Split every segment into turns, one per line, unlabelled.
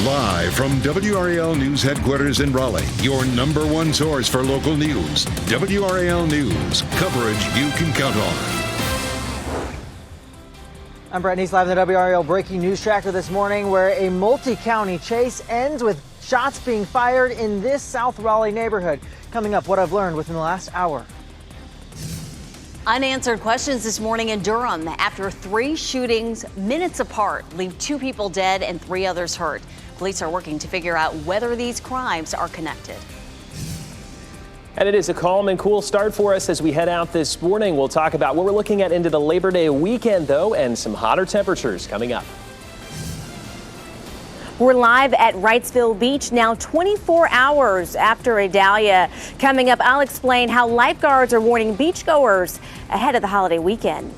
Live from WRAL News Headquarters in Raleigh, your number one source for local news. WRAL News, coverage you can count on.
I'm Brett Neese, live in the WRAL Breaking News Tracker this morning, where a multi-county chase ends with shots being fired in this South Raleigh neighborhood. Coming up, what I've learned within the last hour.
Unanswered questions this morning in Durham after 3 shootings minutes apart leave 2 people dead and 3 others hurt. Police are working to figure out whether these crimes are connected.
And it is a calm and cool start for us as we head out this morning. We'll talk about what we're looking at into the Labor Day weekend, though, and some hotter temperatures coming up.
We're live at Wrightsville Beach now 24 hours after Idalia. Coming up, I'll explain how lifeguards are warning beachgoers ahead of the holiday weekend.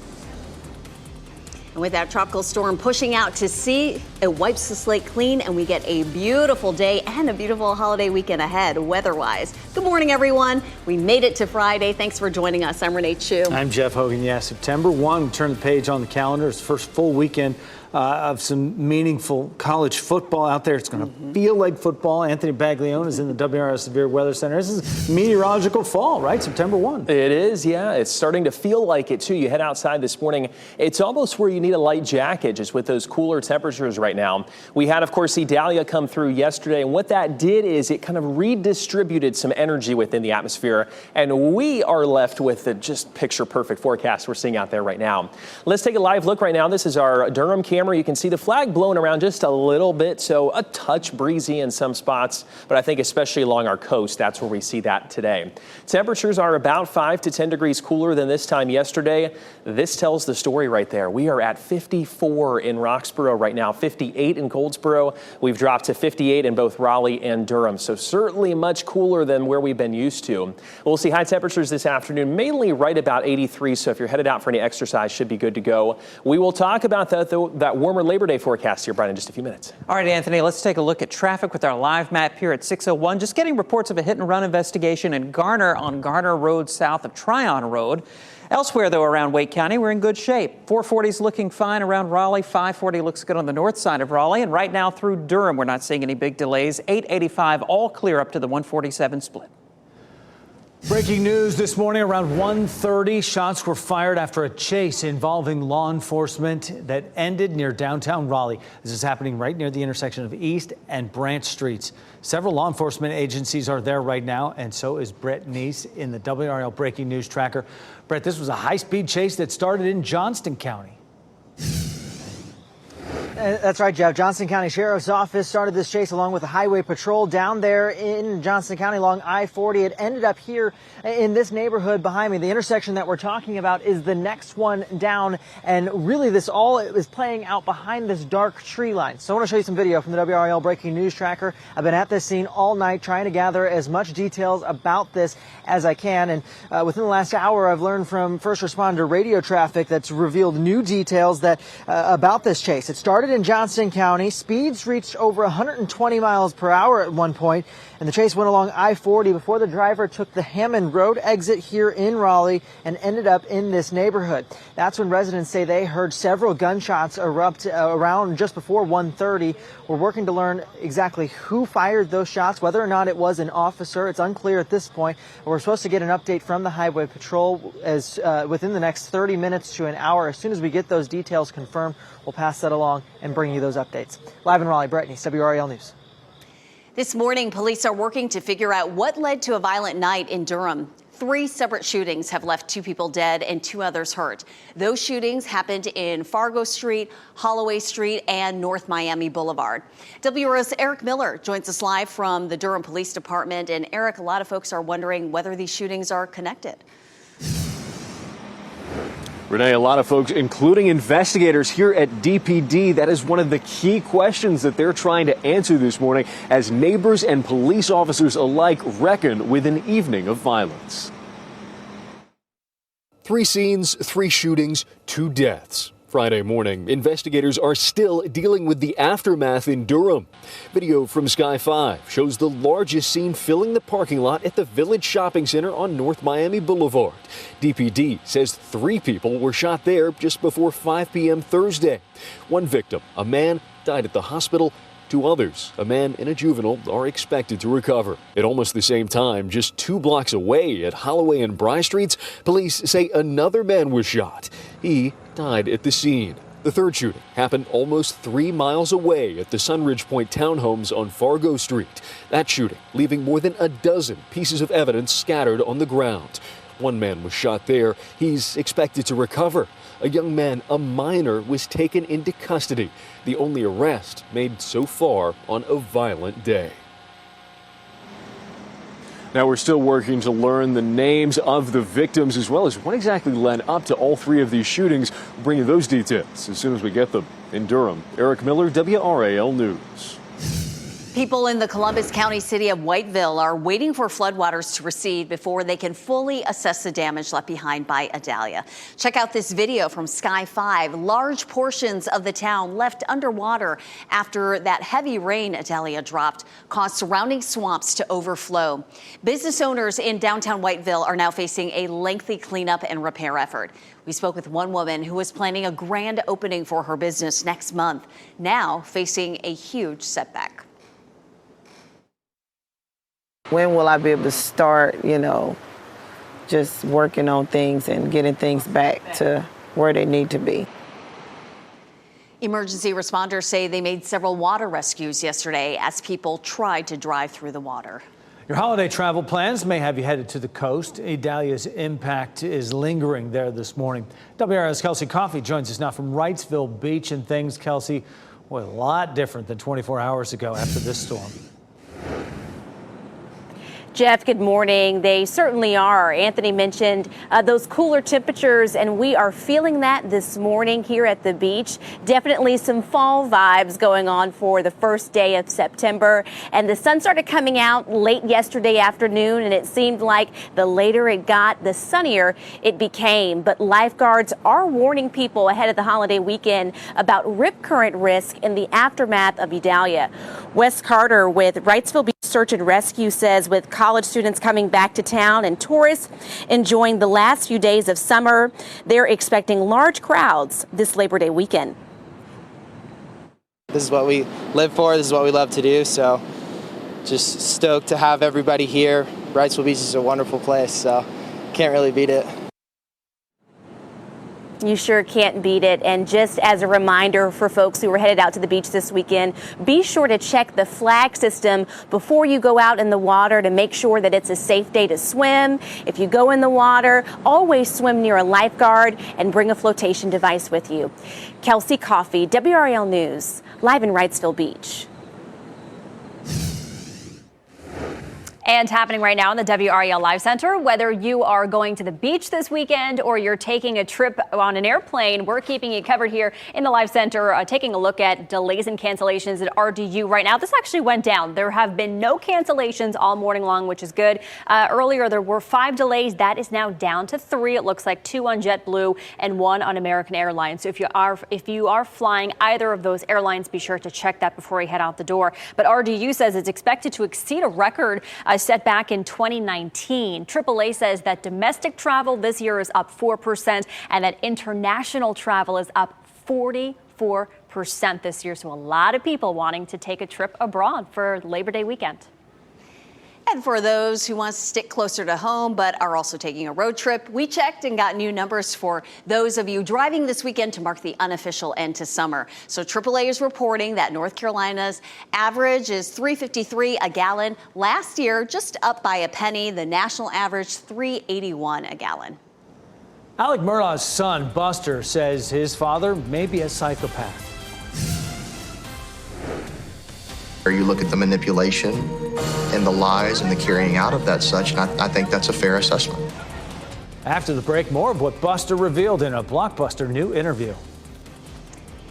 And with that tropical storm pushing out to sea, it wipes the slate clean and we get a beautiful day and a beautiful holiday weekend ahead weather-wise. Good morning, everyone. We made it to Friday. Thanks for joining us. I'm Renee Chu.
I'm Jeff Hogan. Yeah, September 1, turn the page on the calendar. It's the first full weekend of some meaningful college football out there. It's going to feel like football. Anthony Baglione is in the WRAL Severe Weather Center. This is meteorological fall, right? September 1.
It is, yeah. It's starting to feel like it, too. You head outside this morning. It's almost where you need a light jacket, just with those cooler temperatures right now. We had, of course, Idalia come through yesterday, and what that did is it kind of redistributed some energy within the atmosphere, and we are left with the just picture-perfect forecast we're seeing out there right now. Let's take a live look right now. This is our Durham camera. You can see the flag blowing around just a little bit, so a touch breezy in some spots, but I think especially along our coast, that's where we see that today. Temperatures are about 5 to 10 degrees cooler than this time yesterday. This tells the story right there. We are at 54 in Roxborough right now, 58 in Goldsboro. We've dropped to 58 in both Raleigh and Durham, so certainly much cooler than where we've been used to. We'll see high temperatures this afternoon, mainly right about 83, so if you're headed out for any exercise, should be good to go. We will talk about that warmer Labor Day forecast here, Brian, in just a few minutes.
All right, Anthony, let's take a look at traffic with our live map here at 6:01. Just getting reports of a hit-and-run investigation in Garner on Garner Road south of Tryon Road. Elsewhere, though, around Wake County, we're in good shape. 440 is looking fine around Raleigh. 540 looks good on the north side of Raleigh. And right now through Durham, we're not seeing any big delays. 885 all clear up to the 147 split.
Breaking news this morning around 1:30. Shots were fired after a chase involving law enforcement that ended near downtown Raleigh. This is happening right near the intersection of East and Branch Streets. Several law enforcement agencies are there right now, and so is Brett Neese in the WRAL Breaking News Tracker. Brett, this was a high-speed chase that started in Johnston County.
That's right, Jeff. Johnston County Sheriff's Office started this chase along with the Highway Patrol down there in Johnston County along I-40. It ended up here in this neighborhood behind me. The intersection that we're talking about is the next one down, and really this all is playing out behind this dark tree line. So I want to show you some video from the WRAL Breaking News Tracker. I've been at this scene all night trying to gather as much details about this as I can, and within the last hour I've learned from first responder radio traffic that's revealed new details that about this chase. It started in Johnston County. Speeds reached over 120 miles per hour at one point, and the chase went along I-40 before the driver took the Hammond Road exit here in Raleigh and ended up in this neighborhood. That's when residents say they heard several gunshots erupt around just before 1:30. We're working to learn exactly who fired those shots, whether or not it was an officer. It's unclear at this point. We're supposed to get an update from the Highway Patrol as within the next 30 minutes to an hour. As soon as we get those details confirmed, we'll pass that along and bring you those updates. Live in Raleigh, Brett Neese, WRAL News.
This morning, police are working to figure out what led to a violent night in Durham. 3 separate shootings have left 2 people dead and 2 others hurt. Those shootings happened in Fargo Street, Holloway Street, and North Miami Boulevard. WRAL's Eric Miller joins us live from the Durham Police Department. And Eric, a lot of folks are wondering whether these shootings are connected.
Renee, a lot of folks, including investigators here at DPD, that is one of the key questions that they're trying to answer this morning as neighbors and police officers alike reckon with an evening of violence.
3 scenes, 3 shootings, 2 deaths. Friday morning, investigators are still dealing with the aftermath in Durham. Video from Sky 5 shows the largest scene filling the parking lot at the Village Shopping Center on North Miami Boulevard. DPD says 3 people were shot there just before 5 p.m. Thursday. One victim, a man, died at the hospital. Two others, a man and a juvenile, are expected to recover. At almost the same time, just 2 blocks away at Holloway and Bry Streets, police say another man was shot. He died at the scene. The third shooting happened almost 3 miles away at the Sunridge Point townhomes on Fargo Street. That shooting leaving more than a dozen pieces of evidence scattered on the ground. One man was shot there. He's expected to recover. A young man, a minor, was taken into custody. The only arrest made so far on a violent day. Now, we're still working to learn the names of the victims as well as what exactly led up to all 3 of these shootings. We'll bring you those details as soon as we get them. In Durham, Eric Miller, WRAL News.
People in the Columbus County city of Whiteville are waiting for floodwaters to recede before they can fully assess the damage left behind by Idalia. Check out this video from Sky 5. Large portions of the town left underwater after that heavy rain Idalia dropped caused surrounding swamps to overflow. Business owners in downtown Whiteville are now facing a lengthy cleanup and repair effort. We spoke with one woman who was planning a grand opening for her business next month, now facing a huge setback.
When will I be able to start, just working on things and getting things back to where they need to be?
Emergency responders say they made several water rescues yesterday as people tried to drive through the water.
Your holiday travel plans may have you headed to the coast. Idalia's impact is lingering there this morning. WRAL's Kelsey Coffey joins us now from Wrightsville Beach, and things, Kelsey, a lot different than 24 hours ago after this storm.
Jeff, good morning. They certainly are. Anthony mentioned those cooler temperatures, and we are feeling that this morning here at the beach. Definitely some fall vibes going on for the first day of September. And the sun started coming out late yesterday afternoon, and it seemed like the later it got, the sunnier it became. But lifeguards are warning people ahead of the holiday weekend about rip current risk in the aftermath of Idalia. Wes Carter with Wrightsville Beach Search and Rescue says with college students coming back to town and tourists enjoying the last few days of summer, they're expecting large crowds this Labor Day weekend.
This is what we live for. This is what we love to do. So just stoked to have everybody here. Wrightsville Beach is a wonderful place, so can't really beat it.
You sure can't beat it. And just as a reminder for folks who are headed out to the beach this weekend, be sure to check the flag system before you go out in the water to make sure that it's a safe day to swim. If you go in the water, always swim near a lifeguard and bring a flotation device with you. Kelsey Coffey, WRAL News, live in Wrightsville Beach.
And happening right now in the WRAL Live Center, whether you are going to the beach this weekend or you're taking a trip on an airplane, we're keeping you covered here in the Live Center, taking a look at delays and cancellations at RDU right now. This actually went down. There have been no cancellations all morning long, which is good. Earlier, there were 5 delays. That is now down to 3. It looks like 2 on JetBlue and 1 on American Airlines. So if you are flying either of those airlines, be sure to check that before you head out the door. But RDU says it's expected to exceed a record set back in 2019. AAA says that domestic travel this year is up 4% and that international travel is up 44% this year. So a lot of people wanting to take a trip abroad for Labor Day weekend.
And for those who want to stick closer to home but are also taking a road trip, we checked and got new numbers for those of you driving this weekend to mark the unofficial end to summer. So AAA is reporting that North Carolina's average is $3.53 a gallon. Last year, just up by a penny. The national average, $3.81 a gallon.
Alec Murdaugh's son, Buster, says his father may be a psychopath.
You look at the manipulation and the lies and the carrying out of that such, and I think that's a fair assessment.
After the break, more of what Buster revealed in a blockbuster new interview.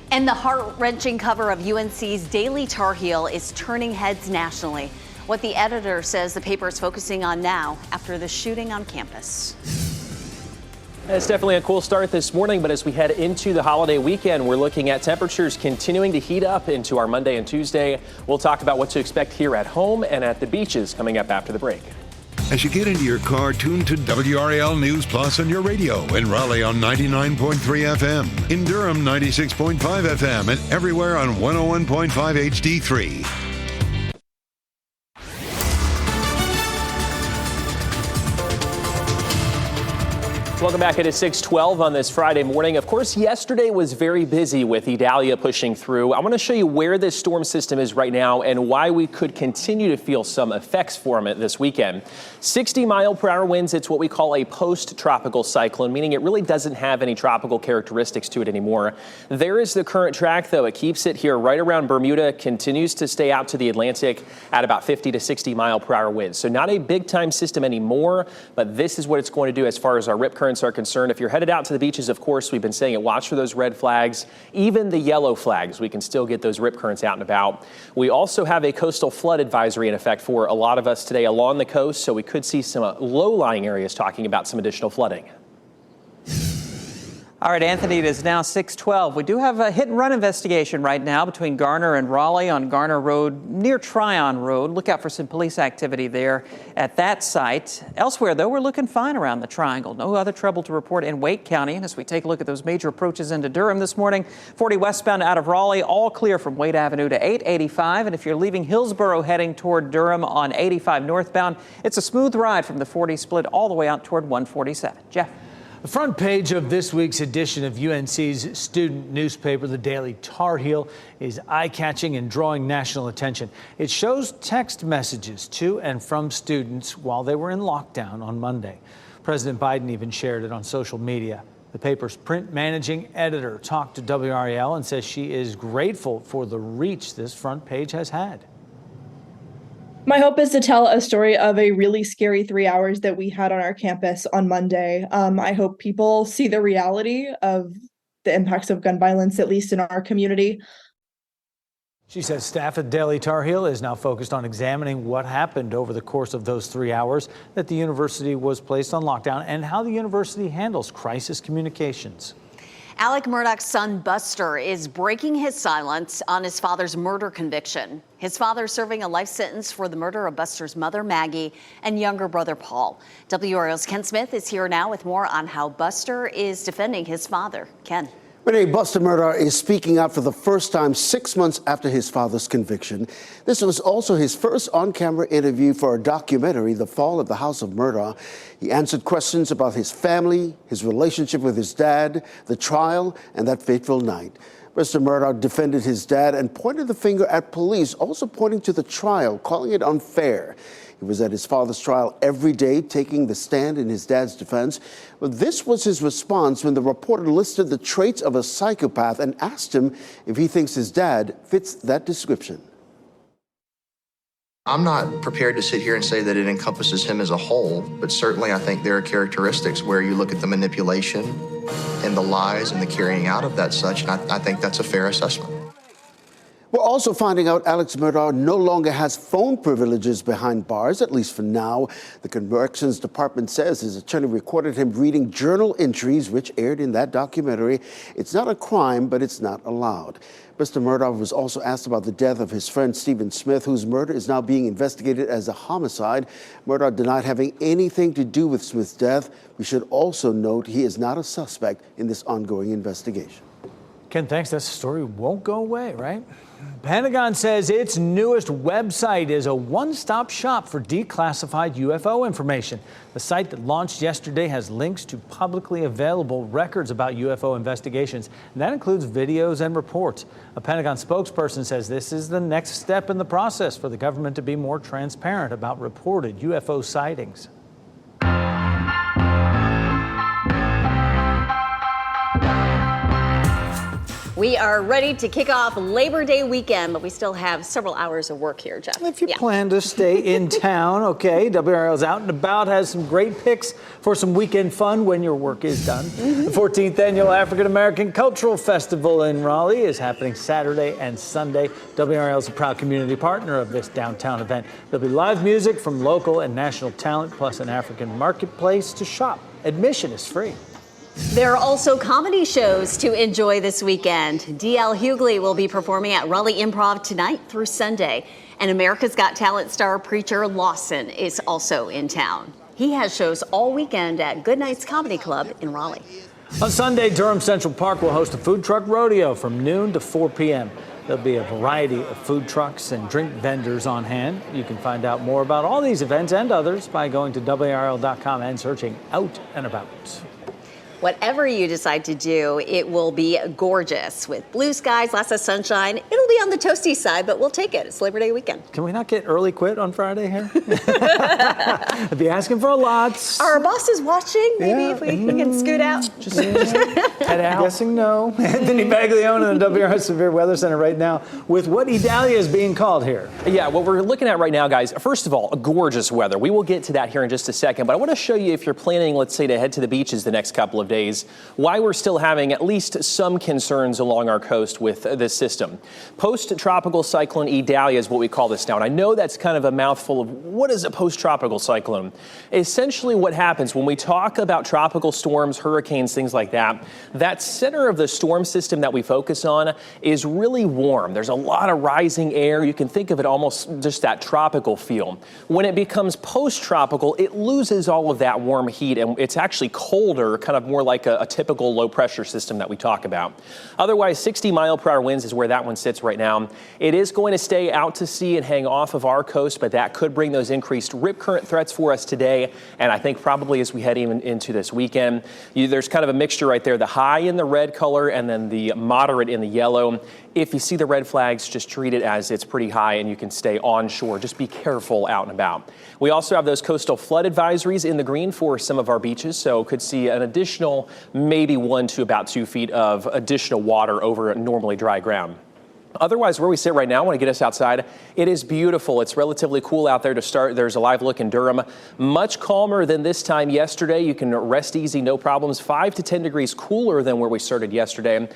And the heart-wrenching cover of UNC's Daily Tar Heel is turning heads nationally. What the editor says the paper is focusing on now after the shooting on campus.
It's definitely a cool start this morning, but as we head into the holiday weekend, we're looking at temperatures continuing to heat up into our Monday and Tuesday. We'll talk about what to expect here at home and at the beaches coming up after the break.
As you get into your car, tune to WRAL News Plus on your radio. In Raleigh on 99.3 FM. In Durham, 96.5 FM. And everywhere on 101.5 HD3.
Welcome back. It is 6:12 on this Friday morning. Of course, yesterday was very busy with Idalia pushing through. I want to show you where this storm system is right now and why we could continue to feel some effects from it this weekend. 60-mile-per-hour winds. It's what we call a post-tropical cyclone, meaning it really doesn't have any tropical characteristics to it anymore. There is the current track, though. It keeps it here right around Bermuda, continues to stay out to the Atlantic at about 50 to 60-mile-per-hour winds. So not a big-time system anymore, but this is what it's going to do as far as our rip currents are concerned. If you're headed out to the beaches, of course, we've been saying it, watch for those red flags, even the yellow flags. We can still get those rip currents out and about. We also have a coastal flood advisory in effect for a lot of us today along the coast, so we could see some low-lying areas talking about some additional flooding.
All right, Anthony, it is now 6:12. We do have a hit-and-run investigation right now between Garner and Raleigh on Garner Road near Tryon Road. Look out for some police activity there at that site. Elsewhere, though, we're looking fine around the triangle. No other trouble to report in Wake County. And as we take a look at those major approaches into Durham this morning, 40 westbound out of Raleigh, all clear from Wade Avenue to 885. And if you're leaving Hillsborough heading toward Durham on 85 northbound, it's a smooth ride from the 40 split all the way out toward 147. Jeff.
The front page of this week's edition of UNC's student newspaper, the Daily Tar Heel, is eye-catching and drawing national attention. It shows text messages to and from students while they were in lockdown on Monday. President Biden even shared it on social media. The paper's print managing editor talked to WRAL and says she is grateful for the reach this front page has had.
My hope is to tell a story of a really scary 3 hours that we had on our campus on Monday. I hope people see the reality of the impacts of gun violence, at least in our community.
She says staff at Daily Tar Heel is now focused on examining what happened over the course of those 3 hours that the university was placed on lockdown and how the university handles crisis communications.
Alec Murdaugh's son, Buster, is breaking his silence on his father's murder conviction. His father serving a life sentence for the murder of Buster's mother, Maggie, and younger brother, Paul. WRAL's Ken Smith is here now with more on how Buster is defending his father. Ken.
Renee, Buster Murdaugh is speaking out for the first time 6 months after his father's conviction. This was also his first on-camera interview for a documentary, The Fall of the House of Murdaugh. He answered questions about his family, his relationship with his dad, the trial, and that fateful night. Mr. Murdaugh defended his dad and pointed the finger at police, also pointing to the trial, calling it unfair. He was at his father's trial every day, taking the stand in his dad's defense. But this was his response when the reporter listed the traits of a psychopath and asked him if he thinks his dad fits that description.
I'm not prepared to sit here and say that it encompasses him as a whole, but certainly I think there are characteristics where you look at the manipulation and the lies and the carrying out of that such, and I think that's a fair assessment.
We're also finding out Alex Murdaugh no longer has phone privileges behind bars, at least for now. The Corrections Department says his attorney recorded him reading journal entries, which aired in that documentary. It's not a crime, but it's not allowed. Mr. Murdaugh was also asked about the death of his friend Stephen Smith, whose murder is now being investigated as a homicide. Murdaugh denied having anything to do with Smith's death. We should also note he is not a suspect in this ongoing investigation.
Ken, thanks. That story won't go away, right? Pentagon says its newest website is a one-stop shop for declassified UFO information. The site that launched yesterday has links to publicly available records about UFO investigations, and that includes videos and reports. A Pentagon spokesperson says this is the next step in the process for the government to be more transparent about reported UFO sightings.
We are ready to kick off Labor Day weekend, but we still have several hours of work here, Jeff.
If you plan to stay in town, okay, WRAL's out and about, has some great picks for some weekend fun when your work is done. The 14th Annual African American Cultural Festival in Raleigh is happening Saturday and Sunday. WRAL is a proud community partner of this downtown event. There'll be live music from local and national talent, plus an African marketplace to shop. Admission is free.
There are also comedy shows to enjoy this weekend. D.L. Hughley will be performing at Raleigh Improv tonight through Sunday. And America's Got Talent star Preacher Lawson is also in town. He has shows all weekend at Goodnight's Comedy Club in Raleigh.
On Sunday, Durham Central Park will host a food truck rodeo from noon to 4 p.m. There'll be a variety of food trucks and drink vendors on hand. You can find out more about all these events and others by going to WRAL.com and searching Out and About.
Whatever you decide to do, it will be gorgeous with blue skies, lots of sunshine. It'll be on the toasty side, but we'll take it. It's Labor Day weekend.
Can we not get early quit on Friday here? I'd be asking for a lot.
Are our bosses watching? Maybe if we can scoot out.
Just head out. Guessing no. Anthony Baglione in the WRAL Severe Weather Center right now with what Idalia is being called here.
Yeah, what we're looking at right now, guys, first of all, gorgeous weather. We will get to that here in just a second, but I want to show you if you're planning, let's say, to head to the beaches the next couple of days, why we're still having at least some concerns along our coast with this system. Post-tropical cyclone Idalia is what we call this now. And I know that's kind of a mouthful of what is a post-tropical cyclone? Essentially what happens when we talk about tropical storms, hurricanes, things like that, that center of the storm system that we focus on is really warm. There's a lot of rising air. You can think of it almost just that tropical feel. When it becomes post-tropical, it loses all of that warm heat and it's actually colder, kind of more like a typical low pressure system that we talk about. Otherwise, 60-mile-per-hour winds is where that one sits right now. It is going to stay out to sea and hang off of our coast, but that could bring those increased rip current threats for us today. And I think probably as we head even into this weekend, there's kind of a mixture right there, the high in the red color and then the moderate in the yellow. If you see the red flags, just treat it as it's pretty high and you can stay on shore. Just be careful out and about. We also have those coastal flood advisories in the green for some of our beaches, so could see an additional maybe 1 to about 2 feet of additional water over normally dry ground. Otherwise, where we sit right now, I want to get us outside. It is beautiful. It's relatively cool out there to start. There's a live look in Durham. Much calmer than this time yesterday. You can rest easy, no problems. 5 to 10 degrees cooler than where we started yesterday.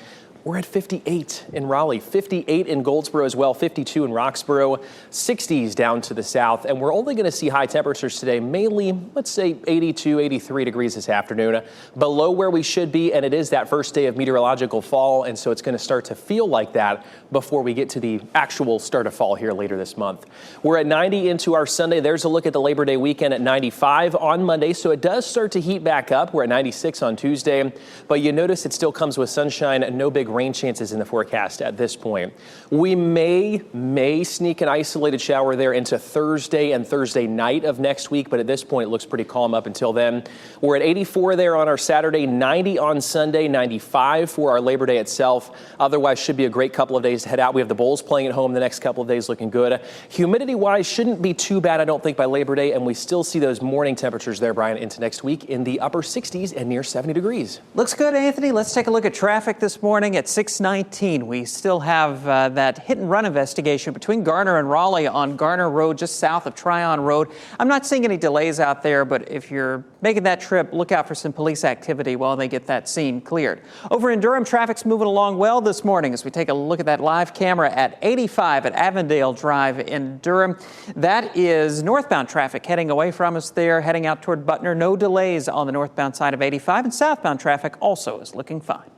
We're at 58 in Raleigh, 58 in Goldsboro as well, 52 in Roxboro, 60s down to the south. And we're only going to see high temperatures today, mainly, let's say 82, 83 degrees this afternoon, below where we should be. And it is that first day of meteorological fall. And so it's going to start to feel like that before we get to the actual start of fall here later this month. We're at 90 into our Sunday. There's a look at the Labor Day weekend at 95 on Monday. So it does start to heat back up. We're at 96 on Tuesday. But you notice it still comes with sunshine and no big rain chances in the forecast at this point. We may sneak an isolated shower there into Thursday and Thursday night of next week, but at this point it looks pretty calm up until then. We're at 84 there on our Saturday, 90 on Sunday, 95 for our Labor Day itself. Otherwise, should be a great couple of days to head out. We have the Bulls playing at home the next couple of days, looking good. Humidity-wise, shouldn't be too bad, I don't think, by Labor Day, and we still see those morning temperatures there, Brian, into next week in the upper 60s and near 70 degrees.
Looks good, Anthony. Let's take a look at traffic this morning at 6:19. We still have that hit-and-run investigation between Garner and Raleigh on Garner Road, just south of Tryon Road. I'm not seeing any delays out there, but if you're making that trip, look out for some police activity while they get that scene cleared. Over in Durham, traffic's moving along well this morning as we take a look at that live camera at 85 at Avondale Drive in Durham. That is northbound traffic heading away from us there, heading out toward Butner. No delays on the northbound side of 85, and southbound traffic also is looking fine.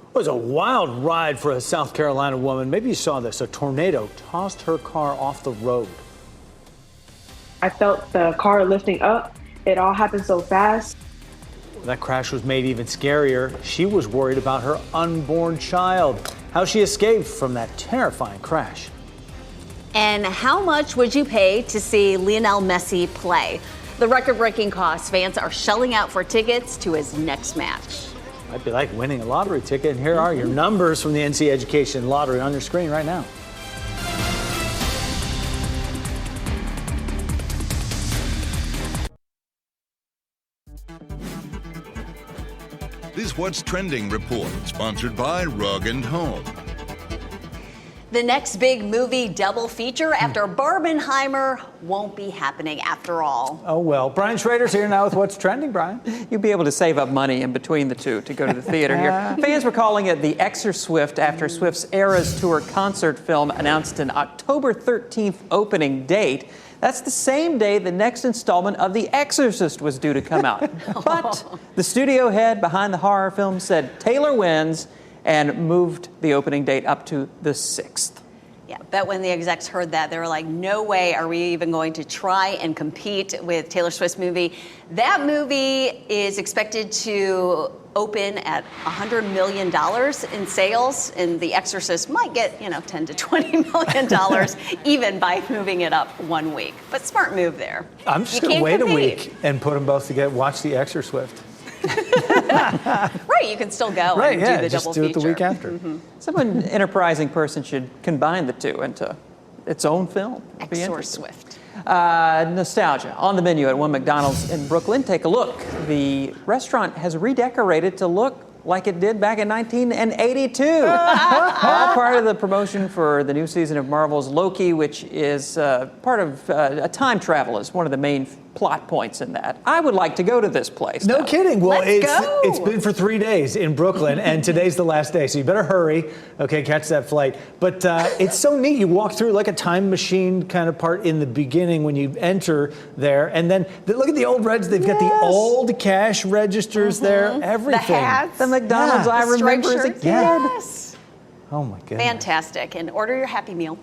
It was a wild ride for a South Carolina woman. Maybe you saw this. A tornado tossed her car off the road.
I felt the car lifting up. It all happened so fast.
That crash was made even scarier. She was worried about her unborn child. How she escaped from that terrifying crash.
And how much would you pay to see Lionel Messi play? The record-breaking cost, fans are shelling out for tickets to his next match.
Might be like winning a lottery ticket. And here are your numbers from the NC Education Lottery on your screen right now.
This What's Trending report, sponsored by Rug & Home.
The next big movie double feature after Barbenheimer won't be happening after all.
Oh, well. Brian Schrader's here now with What's Trending, Brian.
You'll be able to save up money in between the two to go to the theater here. Fans were calling it the Exor-Swift after Swift's Eras Tour concert film announced an October 13th opening date. That's the same day the next installment of The Exorcist was due to come out. But the studio head behind the horror film said Taylor wins and moved the opening date up to the 6th.
Yeah, bet when the execs heard that, they were like, no way are we even going to try and compete with Taylor Swift's movie. That movie is expected to open at $100 million in sales, and The Exorcist might get, $10 to $20 million even by moving it up 1 week. But smart move there.
I'm just going to wait a week and put them both together, watch The Exorcist.
Right, you can still go and do the double feature.
Just do it the week after.
Mm-hmm.
Some enterprising person should combine the two into its own film.
Swift.
Nostalgia on the menu at one McDonald's in Brooklyn. Take a look. The restaurant has redecorated to look like it did back in 1982. All part of the promotion for the new season of Marvel's Loki, which is part of a time travel is one of the main plot points in that. I would like to go to this place.
No kidding. Well,
go.
It's been for 3 days in Brooklyn, and today's the last day, so you better hurry. Okay, catch that flight. But it's so neat. You walk through like a time machine kind of part in the beginning when you enter there, and then look at the old Reds. They've got the old cash registers there. Everything.
The hats.
The McDonald's I remember as a kid.
Yes.
Oh my goodness.
Fantastic. And order your Happy Meal.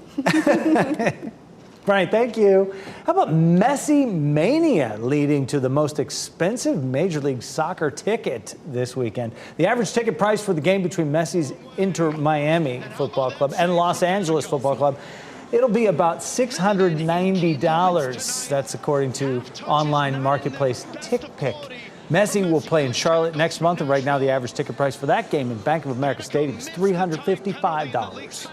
Brian, thank you. How about Messi Mania leading to the most expensive Major League Soccer ticket this weekend? The average ticket price for the game between Messi's Inter Miami Football Club and Los Angeles Football Club, it'll be about $690. That's according to online marketplace TickPick. Messi will play in Charlotte next month, and right now the average ticket price for that game in Bank of America Stadium is $355.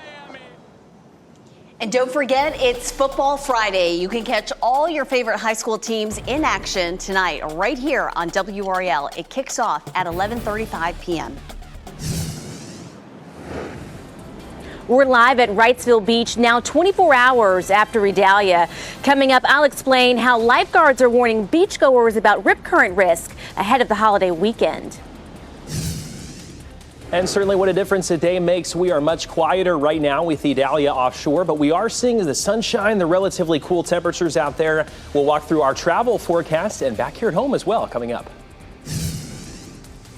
And don't forget, it's Football Friday. You can catch all your favorite high school teams in action tonight right here on WRAL. It kicks off at 11:35 p.m.
We're live at Wrightsville Beach now 24 hours after Idalia. Coming up, I'll explain how lifeguards are warning beachgoers about rip current risk ahead of the holiday weekend.
And certainly what a difference a day makes. We are much quieter right now with Idalia offshore, but we are seeing the sunshine, the relatively cool temperatures out there. We'll walk through our travel forecast and back here at home as well coming up.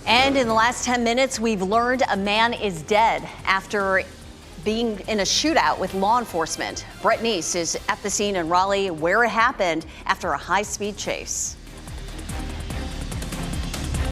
And in the last 10 minutes, we've learned a man is dead after being in a shootout with law enforcement. Brett Neese is at the scene in Raleigh where it happened after a high-speed chase.